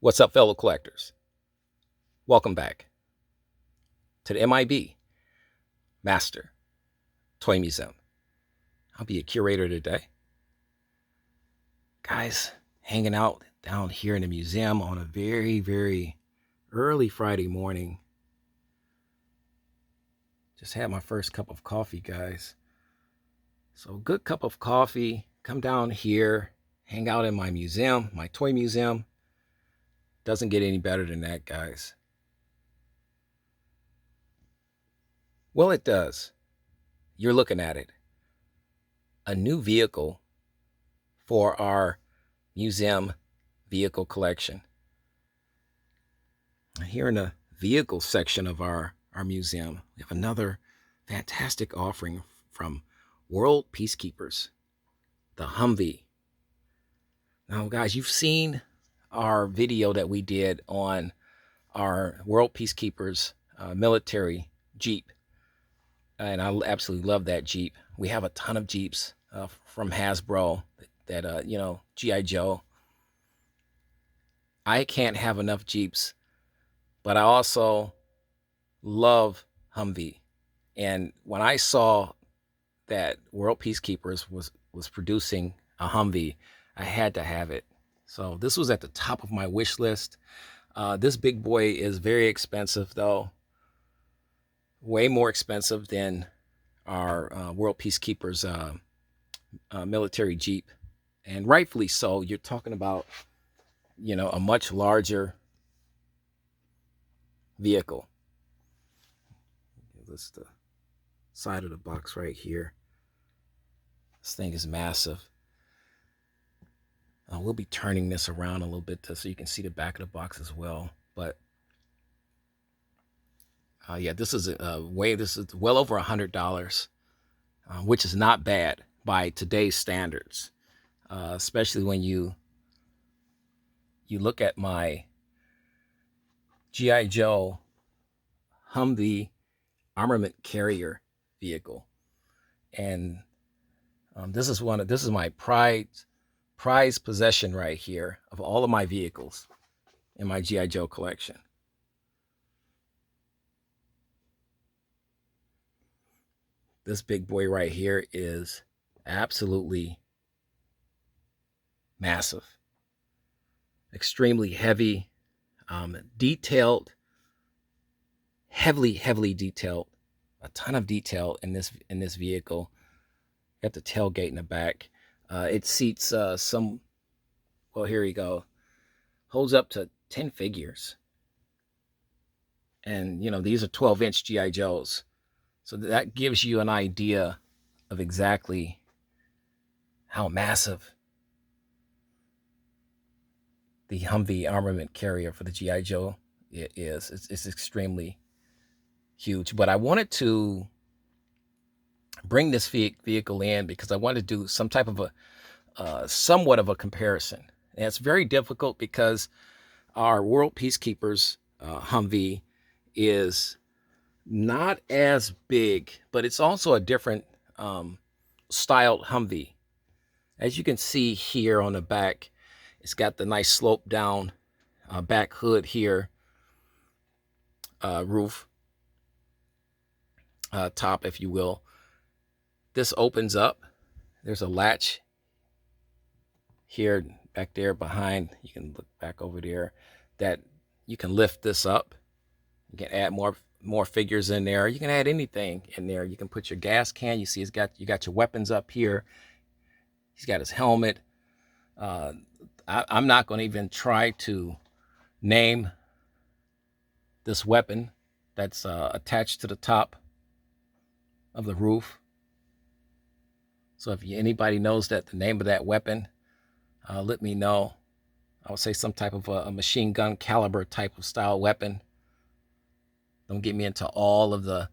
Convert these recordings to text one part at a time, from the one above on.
What's up, fellow collectors? Welcome back to the M.I.B. Master Toy Museum. I'll be a curator today. Guys, hanging out down here in the museum on a very, very early Friday morning. Just had my first cup of coffee, guys. So, good cup of coffee. Come down here, hang out in my museum, my toy museum. Doesn't get any better than that, guys. Well, it does. You're looking at it. A new vehicle for our museum vehicle collection. Here in the vehicle section of our museum, we have another fantastic offering from World Peacekeepers, the Humvee. Now, guys, you've seen our video that we did on our World Peacekeepers military Jeep. And I absolutely love that Jeep. We have a ton of Jeeps from Hasbro that, GIJOE. I can't have enough Jeeps, but I also love Humvee. And when I saw that World Peacekeepers was producing a Humvee, I had to have it. So this was at the top of my wish list. This big boy is very expensive, though. Way more expensive than our World Peacekeepers military Jeep. And rightfully so. You're talking about, a much larger vehicle. This is the side of the box right here. This thing is massive. We'll be turning this around a little bit so you can see the back of the box as well. But yeah, this is well over $100, which is not bad by today's standards, especially when you look at my GIJOE Humvee armament carrier vehicle, and this is my prized possession right here of all of my vehicles in my GIJOE collection. This big boy right here is absolutely massive, extremely heavy, detailed, heavily detailed. A ton of detail in this vehicle. Got the tailgate in the back. It seats some. Well, here you go. Holds up to 10 figures. And these are 12-inch GI Joes, so that gives you an idea of exactly how massive the Humvee armament carrier for the GI Joe is. It's extremely huge. But I wanted to bring this vehicle in because I wanted to do some type of a somewhat of a comparison. And it's very difficult because our World Peacekeepers Humvee is not as big, but it's also a different styled Humvee. As you can see here on the back, it's got the nice slope down back hood here, roof, top, if you will. This opens up. There's a latch here, back there behind. You can look back over there. That you can lift this up. You can add more figures in there. You can add anything in there. You can put your gas can. You see, you got your weapons up here. He's got his helmet. I'm not going to even try to name this weapon that's attached to the top of the roof. So if anybody knows the name of that weapon, let me know. I would say some type of a machine gun caliber type of style weapon. Don't get me into all of the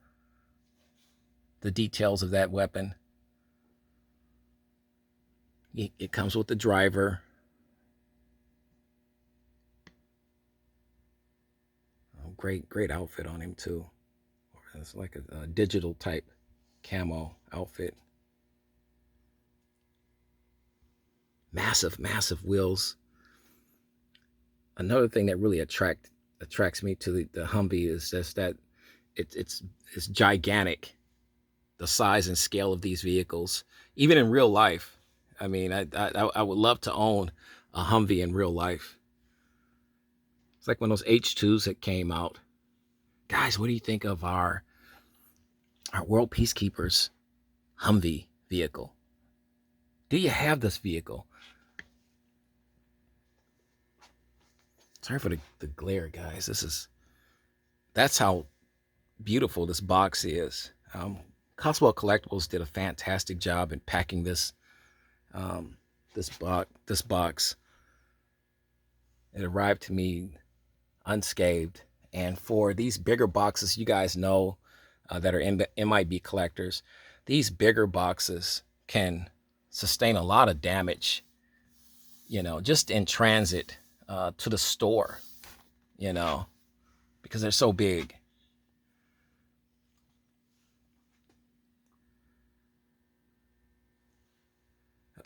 details of that weapon. It comes with the driver. Oh, great outfit on him too. It's like a digital type camo outfit. Massive wheels. another thing that really attracts me to the Humvee is just that it's gigantic, the size and scale of these vehicles, even in real life. I mean, I would love to own a Humvee in real life. It's like when those H2s that came out. Guys, what do you think of our World Peacekeepers Humvee vehicle? Do you have this vehicle? Sorry for the glare, guys. That's how beautiful this box is. Coswell Collectibles did a fantastic job in packing um, this box. It arrived to me unscathed. And for these bigger boxes, you guys know that are M.I.B collectors, these bigger boxes can sustain a lot of damage, just in transit to the store, because they're so big.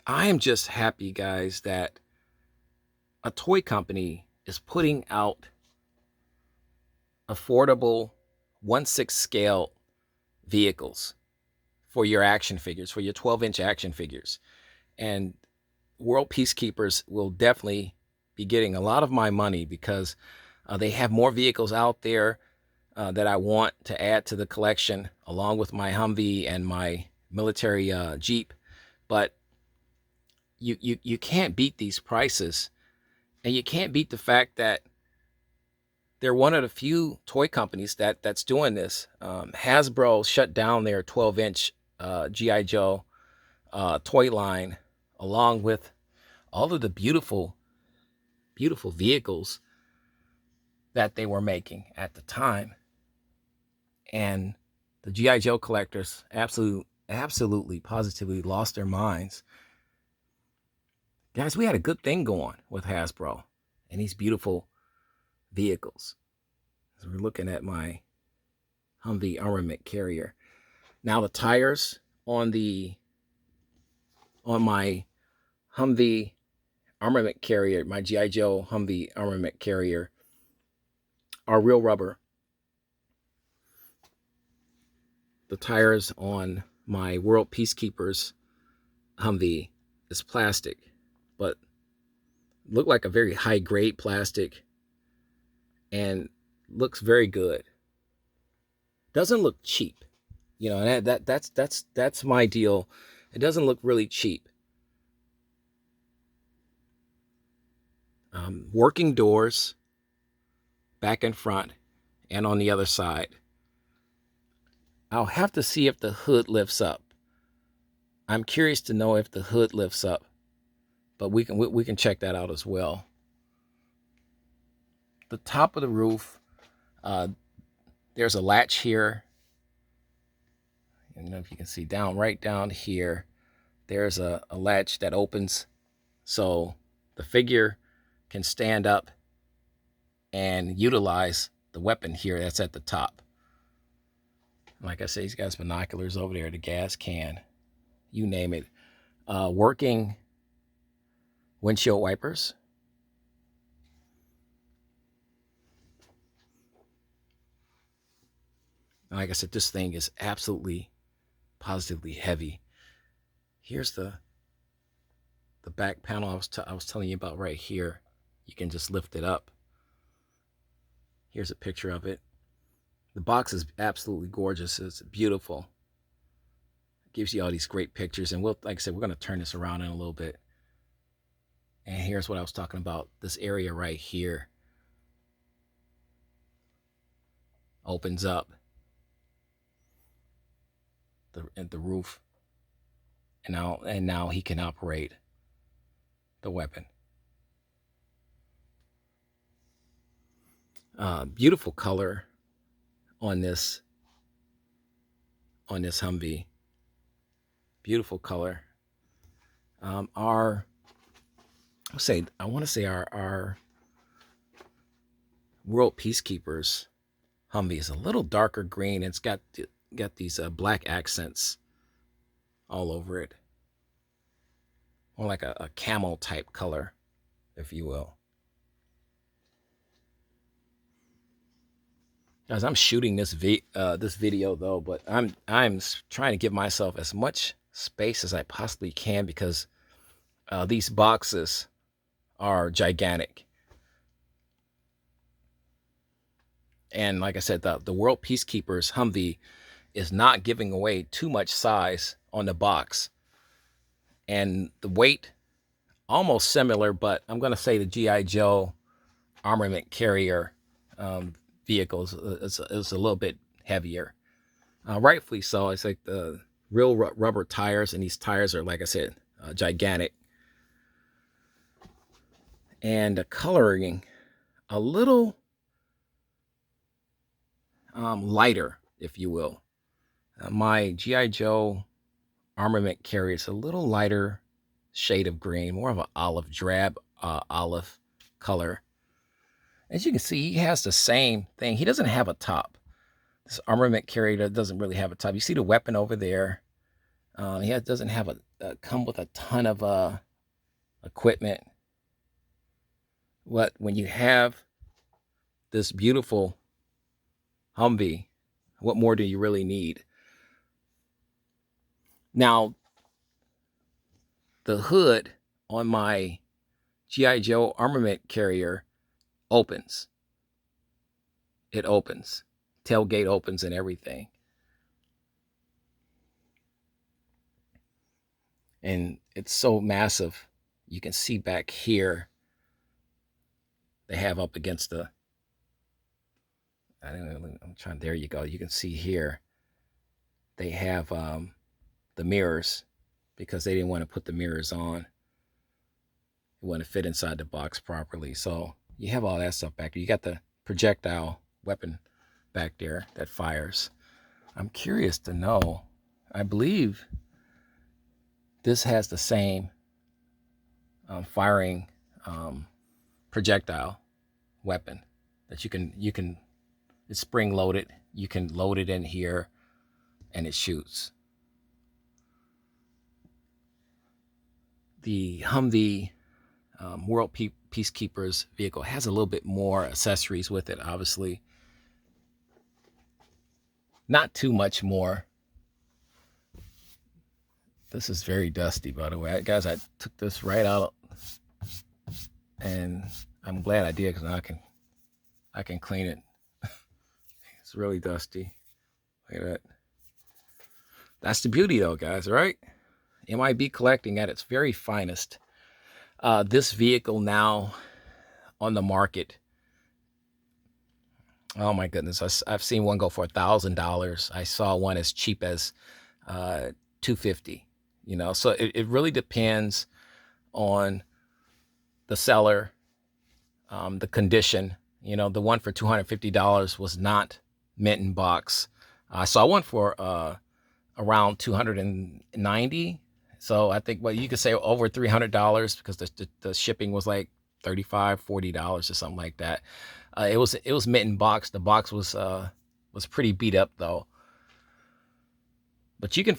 I am just happy, guys, that a toy company is putting out affordable 1/6 scale vehicles for your action figures, for your 12-inch action figures. And World Peacekeepers will definitely be getting a lot of my money because they have more vehicles out there that I want to add to the collection, along with my Humvee and my military Jeep. But you can't beat these prices, and you can't beat the fact that they're one of the few toy companies that's doing this. Hasbro shut down their 12-inch GI Joe toy line, along with all of the beautiful vehicles that they were making at the time. And the GI Joe collectors absolutely positively lost their minds. Guys, we had a good thing going with Hasbro and these beautiful vehicles. So we're looking at my Humvee armament carrier. Now the tires on my Humvee armament carrier, my GI Joe Humvee armament carrier, are real rubber. The tires on my World Peacekeepers Humvee is plastic, but look like a very high grade plastic and looks very good. Doesn't look cheap, and that's my deal. It doesn't look really cheap. Working doors, back and front, and on the other side. I'll have to see if the hood lifts up. I'm curious to know if the hood lifts up, but we can check that out as well. The top of the roof, there's a latch here. I don't know if you can see right down here. There's a latch that opens so the figure can stand up and utilize the weapon here that's at the top. Like I said, he's got his binoculars over there, the gas can, you name it. Working windshield wipers. Like I said, this thing is absolutely, positively heavy. Here's the back panel I was telling you about right here. You can just lift it up. Here's a picture of it. The box is absolutely gorgeous. It's beautiful. It gives you all these great pictures. And like I said, we're going to turn this around in a little bit. And here's what I was talking about. This area right here opens up the roof. And now he can operate the weapon. Beautiful color on this Humvee. Beautiful color. I want to say our World Peacekeepers Humvee is a little darker green. It's got these black accents all over it, more like a camel type color, if you will. Guys, I'm shooting this this video though, but I'm trying to give myself as much space as I possibly can because these boxes are gigantic. And like I said, the World Peacekeepers Humvee is not giving away too much size on the box. And the weight, almost similar, but I'm going to say the G.I. Joe armament carrier vehicles is a little bit heavier. Rightfully so. It's like the real rubber tires, and these tires are, like I said, gigantic. And the coloring a little lighter, if you will. My G.I. Joe armament carrier is a little lighter shade of green, more of an olive drab olive color. As you can see, he has the same thing. He doesn't have a top. This armament carrier doesn't really have a top. You see the weapon over there. He doesn't have come with a ton of equipment. But when you have this beautiful Humvee, what more do you really need? Now, the hood on my G.I. Joe armament carrier opens. It opens. Tailgate opens and everything. And it's so massive. You can see back here, they have up against the, I'm trying, there you go. You can see here, they have the mirrors because they didn't want to put the mirrors on. It wouldn't fit inside the box properly. So you have all that stuff back there. You got the projectile weapon back there that fires. I'm curious to know, I believe this has the same firing projectile weapon that you can, it's spring loaded. You can load it in here and it shoots. The Humvee World Peacekeepers vehicle has a little bit more accessories with it, obviously. Not too much more. This is very dusty, by the way. Guys, I took this right out and I'm glad I did because now I can clean it. It's really dusty. Look at that. That's the beauty though, guys, right? M.I.B collecting at its very finest. This vehicle now on the market, oh my goodness, I've seen one go for $1,000. I saw one as cheap as $250. You know, so it really depends on the seller, the condition. You know, the one for $250 was not mint in box. I saw one for around $290. So I think, well, you could say over $300 because the shipping was like $35, $40 or something like that. It was mint in box. The box was pretty beat up though. But you can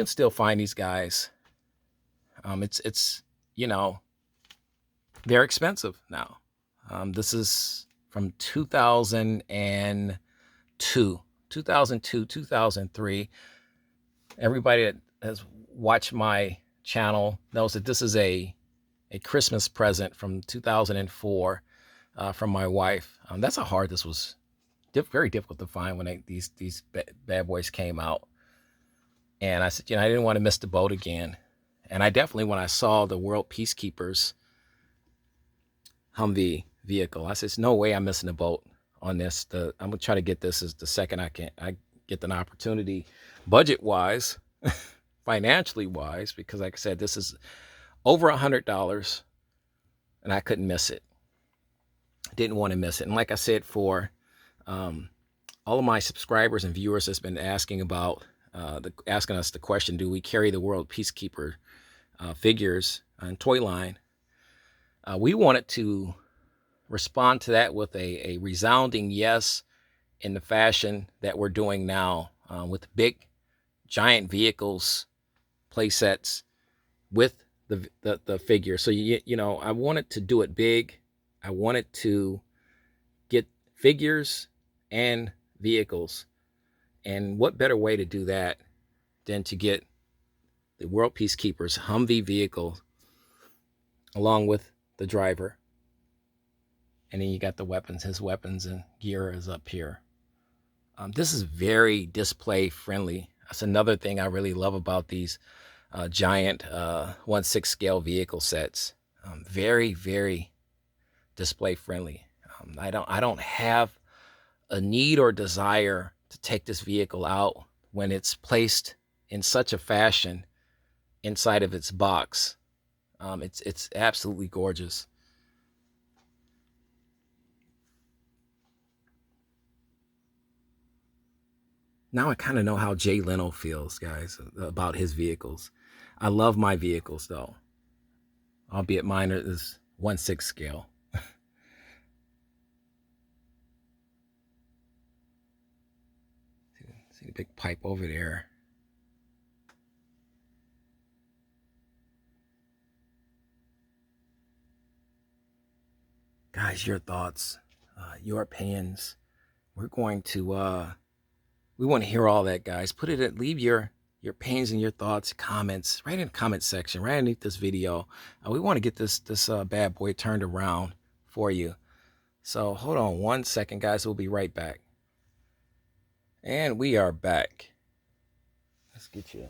still find these guys. It's you know, they're expensive now. This is from 2002, 2003. Everybody that has watched my channel knows that this is a Christmas present from 2004 from my wife. That's how hard this was. Very difficult to find when these bad boys came out. And I said, you know, I didn't want to miss the boat again. And I definitely, when I saw the World Peacekeepers Humvee vehicle, I said, there's no way I'm missing the boat on this. I'm gonna try to get this as the second I get an opportunity, budget wise, financially wise, because like I said, this is over $100 and I couldn't miss it. Didn't want to miss it. And like I said, for all of my subscribers and viewers that's been asking about asking us the question, do we carry the World Peacekeeper figures and toy line? We wanted to respond to that with a resounding yes, in the fashion that we're doing now, with big giant vehicles, play sets with the figure. So you know, I wanted to do it big. I wanted to get figures and vehicles. And what better way to do that than to get the World Peacekeepers Humvee vehicle along with the driver. And then you got the weapons. His weapons and gear is up here. This is very display friendly. That's another thing I really love about these giant 1/6 scale vehicle sets. Very, very display friendly. I don't have a need or desire to take this vehicle out when it's placed in such a fashion inside of its box. It's absolutely gorgeous. Now I kind of know how Jay Leno feels, guys, about his vehicles. I love my vehicles though, albeit mine is 1/6 scale. See the big pipe over there. Guys, your thoughts, your opinions. We're going to we want to hear all that, guys. Leave your opinions and your thoughts, comments right in the comment section, right underneath this video. We want to get this bad boy turned around for you. So hold on one second, guys. We'll be right back. And we are back. Let's get you.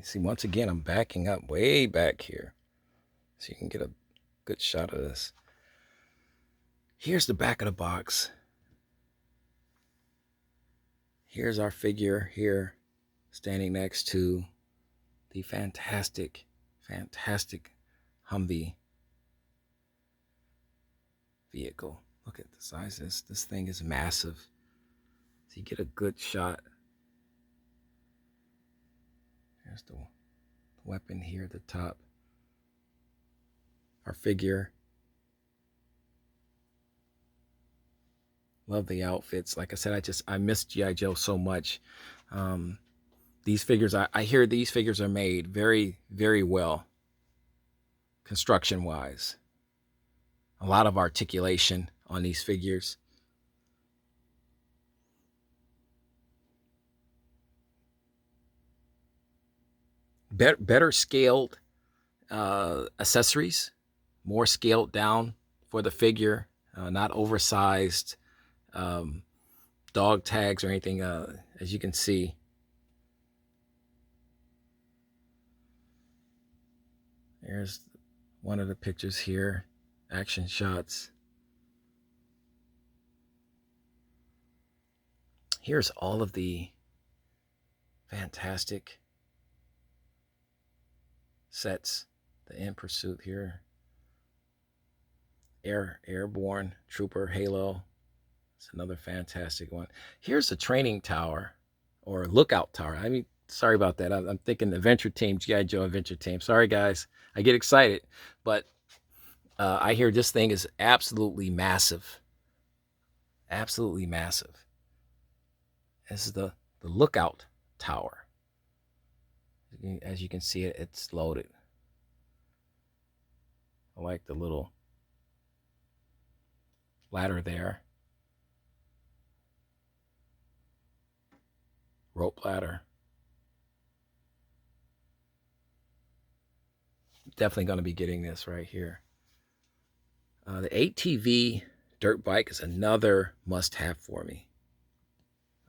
See, once again, I'm backing up way back here so you can get a good shot of this. Here's the back of the box. Here's our figure here standing next to the fantastic Humvee vehicle. Look at the size of this. This thing is massive. So you get a good shot. There's the weapon here at the top. Our figure. Love the outfits. Like I said, I miss G.I. Joe so much. These figures, I hear these figures are made very, very well, construction-wise. A lot of articulation on these figures. Better scaled accessories, more scaled down for the figure, not oversized dog tags or anything, as you can see. There's one of the pictures here, action shots. Here's all of the fantastic sets. The In Pursuit here. Airborne, Trooper, Halo. It's another fantastic one. Here's the training tower or lookout tower. I mean, sorry about that. I'm thinking Adventure Team, G.I. Joe Adventure Team. Sorry, guys. I get excited. But I hear this thing is absolutely massive. Absolutely massive. This is the lookout tower. As you can see, it's loaded. I like the little ladder there. Rope ladder. Definitely going to be getting this right here. The ATV dirt bike is another must-have for me.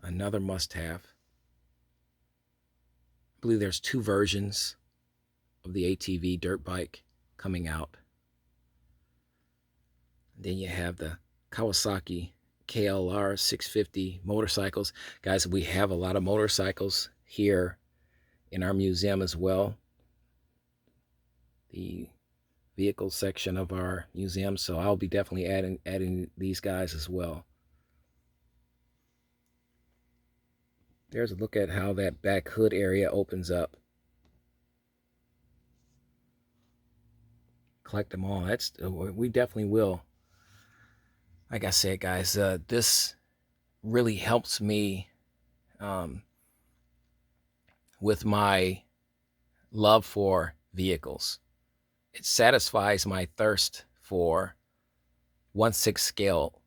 Another must-have. I believe there's 2 versions of the ATV dirt bike coming out. Then you have the Kawasaki KLR 650 motorcycles. Guys, we have a lot of motorcycles here in our museum as well. The vehicle section of our museum, so I'll be definitely adding these guys as well. There's a look at how that back hood area opens up. Collect them all. We definitely will. Like I said, guys, this really helps me with my love for vehicles. It satisfies my thirst for 1/6 scale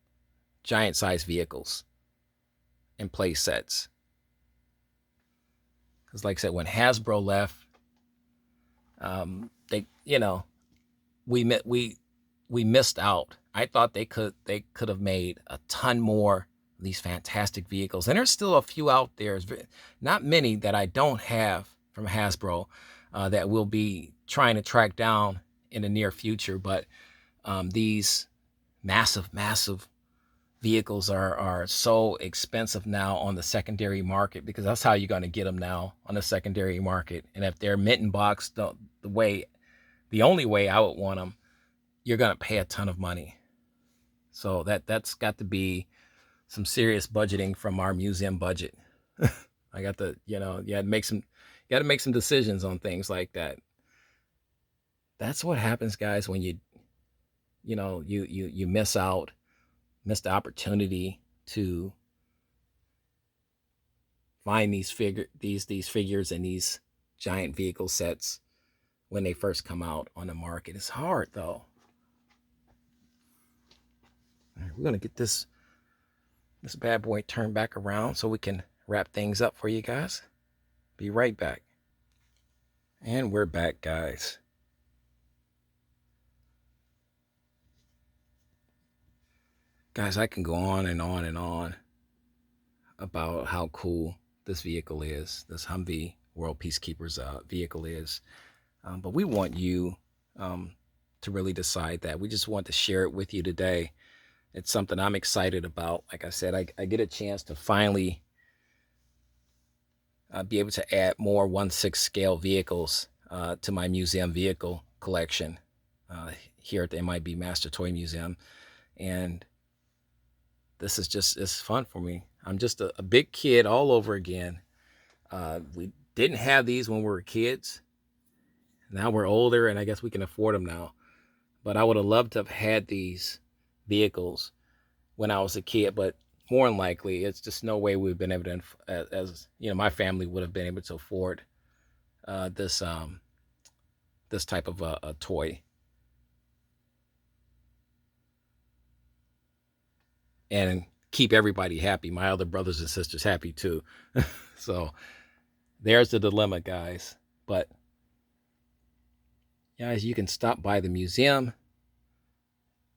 giant size vehicles. and play sets. Because like I said, when Hasbro left, they, you know, we missed out. I thought they could have made a ton more of these fantastic vehicles, and there's still a few out there. Not many that I don't have from Hasbro that we'll be trying to track down in the near future. But these massive vehicles are so expensive now on the secondary market, because that's how you're going to get them now on the secondary market. And if they're mint in box, the only way I would want them, you're going to pay a ton of money. So that's got to be some serious budgeting from our museum budget. I got to, you got to make some decisions on things like that. That's what happens, guys, when you miss the opportunity to find these figures and these giant vehicle sets when they first come out on the market. It's hard though. All right, we're gonna get this bad boy turned back around so we can wrap things up for you guys. Be right back. And we're back, guys. Guys, I can go on and on and on about how cool this vehicle is, this Humvee World Peacekeepers vehicle is. But we want you to really decide that. We just want to share it with you today. It's something I'm excited about. Like I said, I get a chance to finally be able to add more 1/6 scale vehicles to my museum vehicle collection here at the M.I.B Master Toy Museum. And this is it's fun for me. I'm just a big kid all over again. We didn't have these when we were kids. Now we're older, and I guess we can afford them now. But I would have loved to have had these vehicles when I was a kid, but more than likely, it's just no way we've been able to, as you know, my family would have been able to afford this type of a toy. And keep everybody happy. My other brothers and sisters happy too. So there's the dilemma, guys. But guys, you can stop by the museum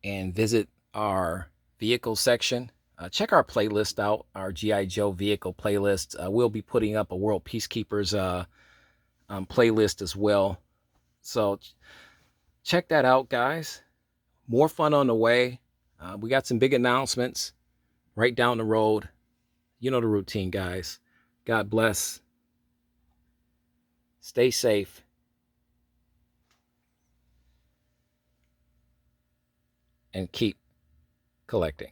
and visit our vehicle section. Check our playlist out, our G.I. Joe vehicle playlist. We'll be putting up a World Peacekeepers playlist as well. So check that out, guys. More fun on the way. We got some big announcements right down the road. You know the routine, guys. God bless. Stay safe. And keep collecting.